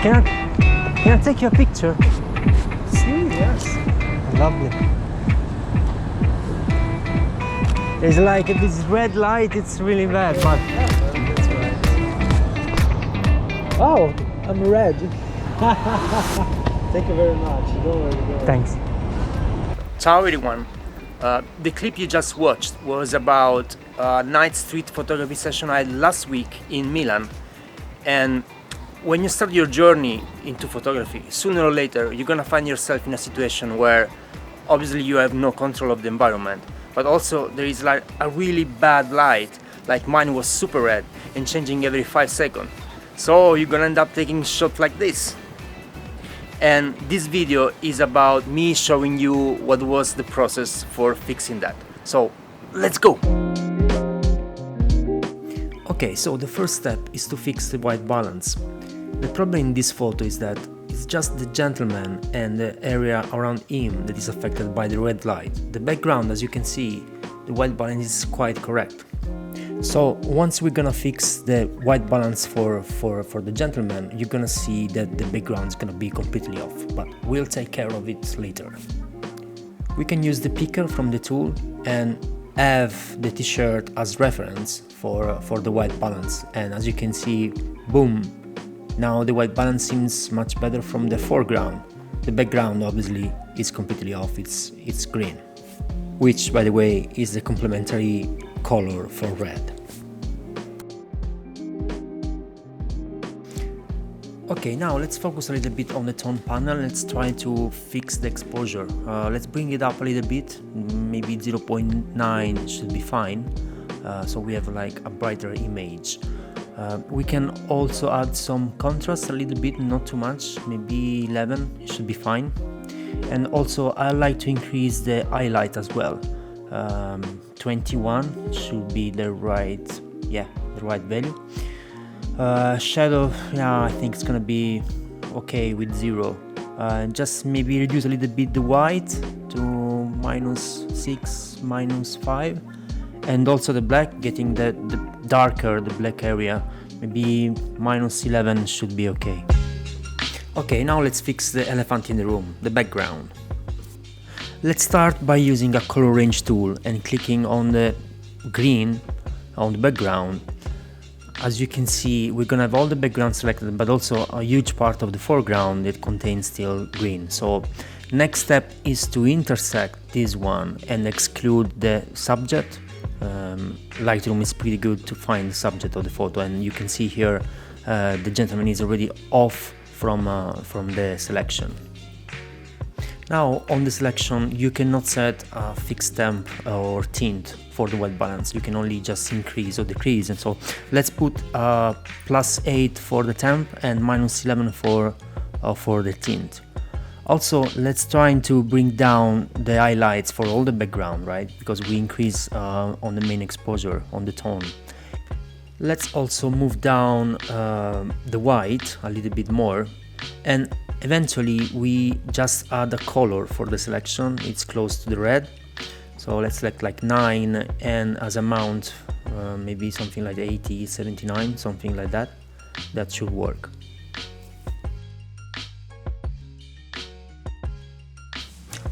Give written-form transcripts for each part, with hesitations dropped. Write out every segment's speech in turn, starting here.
Can I take your picture? See, yes. Lovely. It's like this red light, it's really bad, but... That's right. Oh, I'm red. Thank you very much. Don't worry. Thanks. Ciao everyone. The clip you just watched was about a night street photography session I had last week in Milan. And when you start your journey into photography, sooner or later you're gonna find yourself in a situation where obviously you have no control of the environment, but also there is like a really bad light, like mine was super red and changing every 5 seconds. So you're gonna end up taking shots like this. And this video is about me showing you what was the process for fixing that. So let's go! Okay, so the first step is to fix the white balance. The problem in this photo is that it's just the gentleman and the area around him that is affected by the red light. The background, as you can see, the white balance is quite correct. So once we're gonna fix the white balance for the gentleman, you're gonna see that the background is gonna be completely off, but we'll take care of it later. We can use the picker from the tool and have the t-shirt as reference for the white balance, and as you can see, boom, now the white balance seems much better from the foreground. The background obviously is completely off, it's green, which by the way is the complementary color for red. Okay, now let's focus a little bit on the tone panel. Let's try to fix the exposure. Let's bring it up a little bit, maybe 0.9 should be fine, so we have like a brighter image. We can also add some contrast a little bit, not too much, maybe 11 should be fine. And also I like to increase the highlight as well. 21 should be the right value. Shadow, yeah, I think it's gonna be okay with 0. Just maybe reduce a little bit the white to -6, -5, and also the black, getting the darker the black area, maybe -11 should be okay. Okay, now let's fix the elephant in the room, the background. Let's start by using a color range tool and clicking on the green on the background. As you can see, we're gonna have all the background selected, but also a huge part of the foreground that contains still green. So next step is to intersect this one and exclude the subject. Lightroom is pretty good to find the subject of the photo, and you can see here the gentleman is already off from the selection. Now on the selection you cannot set a fixed temp or tint for the white balance, you can only just increase or decrease, and so let's put +8 for the temp and -11 for the tint. Also let's try to bring down the highlights for all the background, right, because we increase on the main exposure on the tone. Let's also move down the white a little bit more, and eventually we just add a color for the selection. It's close to the red, so let's select like 9, and as amount maybe something like 80, 79, something like that. That should work.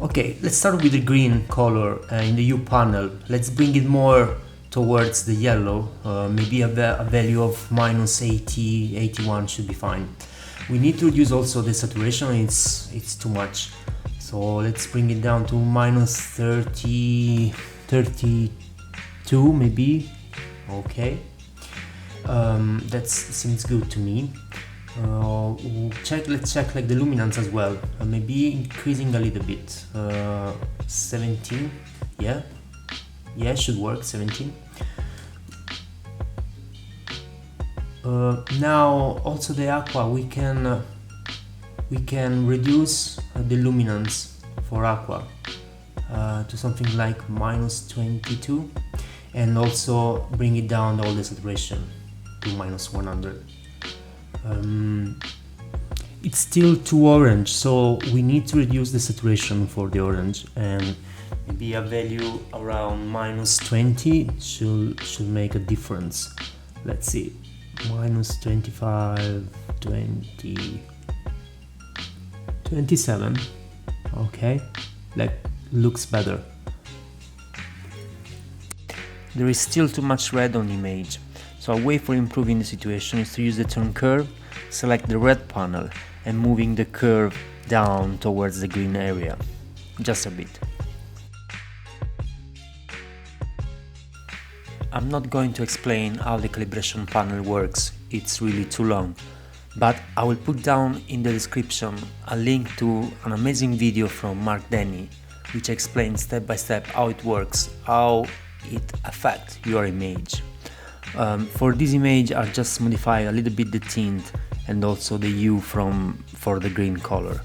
Okay, let's start with the green color in the hue panel. Let's bring it more towards the yellow, maybe a value of -80, 81 should be fine. We need to reduce also the saturation, it's too much, so let's bring it down to -30, 32 maybe. Okay, that seems good to me. Let's check like the luminance as well, maybe increasing a little bit, 17, yeah, should work, 17. Now also the aqua, we can reduce the luminance for aqua to something like -22, and also bring it down all the saturation to -100. It's still too orange, so we need to reduce the saturation for the orange, and maybe a value around -20 should make a difference. Let's see, -25, 20, 27. Okay, that looks better. There is still too much red on the image, so a way for improving the situation is to use the turn curve, select the red panel and moving the curve down towards the green area, just a bit. I'm not going to explain how the calibration panel works, it's really too long, but I will put down in the description a link to an amazing video from Mark Denny, which explains step by step how it works, how it affects your image. For this image I just modify a little bit the tint and also the hue for the green color.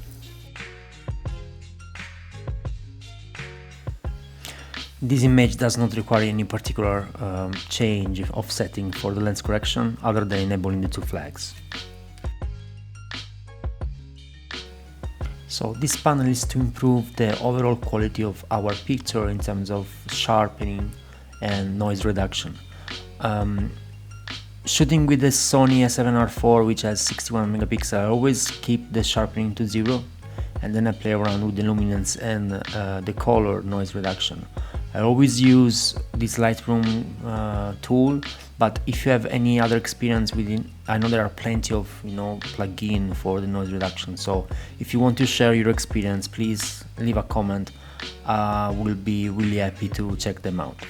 This image does not require any particular change of setting for the lens correction other than enabling the two flags. So this panel is to improve the overall quality of our picture in terms of sharpening and noise reduction. Shooting with the Sony A7R4, which has 61 megapixels, I always keep the sharpening to 0 and then I play around with the luminance and the color noise reduction. I always use this Lightroom tool, but if you have any other experience with it, I know there are plenty of plugin for the noise reduction, so if you want to share your experience, please leave a comment. We'll be really happy to check them out.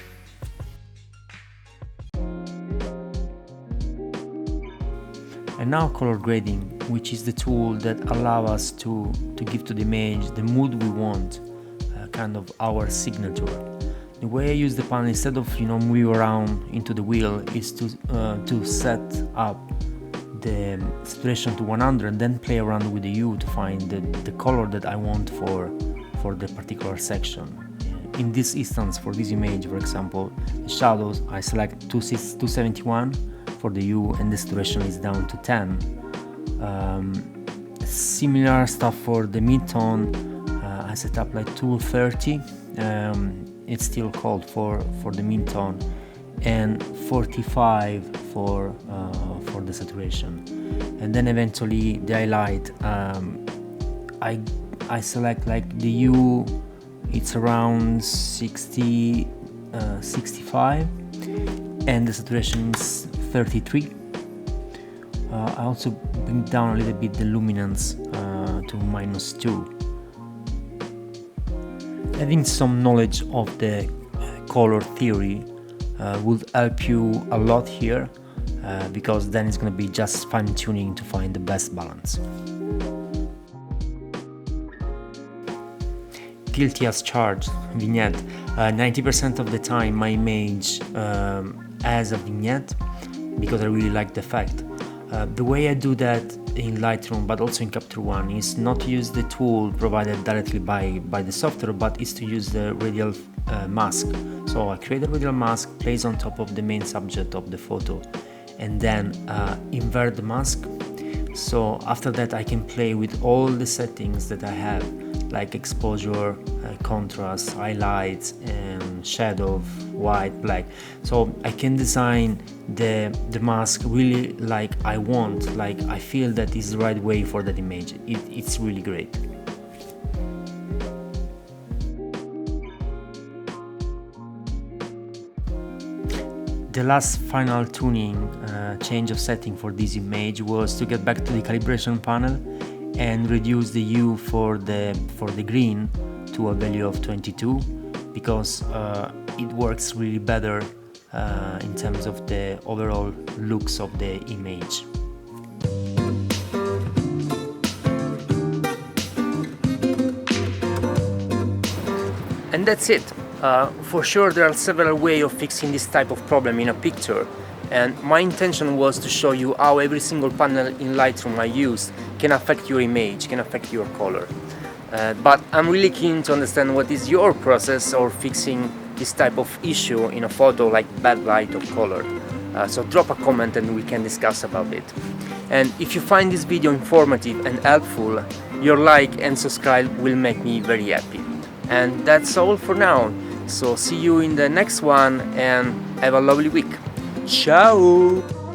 And now color grading, which is the tool that allows us to give to the image the mood we want, kind of our signature. The way I use the panel, instead of moving around into the wheel, is to set up the saturation to 100 and then play around with the hue to find the color that I want for the particular section. In this instance, for this image, for example, the shadows, I select 271 for the hue and the saturation is down to 10. Similar stuff for the mid-tone, I set up like 230. It's still cold for the mid-tone, and 45 for the saturation. And then eventually the highlight, I select like the hue, it's around 60, 65, and the saturation is 33. I also bring down a little bit the luminance to -2. Having some knowledge of the color theory will help you a lot here, because then it's going to be just fine-tuning to find the best balance. Guilty as charged, vignette. 90% of the time my image has a vignette because I really like the effect. The way I do that in Lightroom but also in Capture One is not to use the tool provided directly by the software, but is to use the radial mask. So I create a radial mask, place on top of the main subject of the photo, and then invert the mask. So after that I can play with all the settings that I have, like exposure, contrast, highlights, and shadow, white, black. So I can design the mask really like I want, like I feel that is the right way for that image. It's really great. The last final tuning, change of setting for this image was to get back to the calibration panel and reduce the hue for the green to a value of 22, because it works really better in terms of the overall looks of the image. And that's it. For sure there are several ways of fixing this type of problem in a picture, and my intention was to show you how every single panel in Lightroom I used can affect your image, can affect your color. But I'm really keen to understand what is your process of fixing this type of issue in a photo, like bad light or color. So drop a comment and we can discuss about it. And if you find this video informative and helpful, your like and subscribe will make me very happy. And that's all for now. So see you in the next one and have a lovely week. Ciao!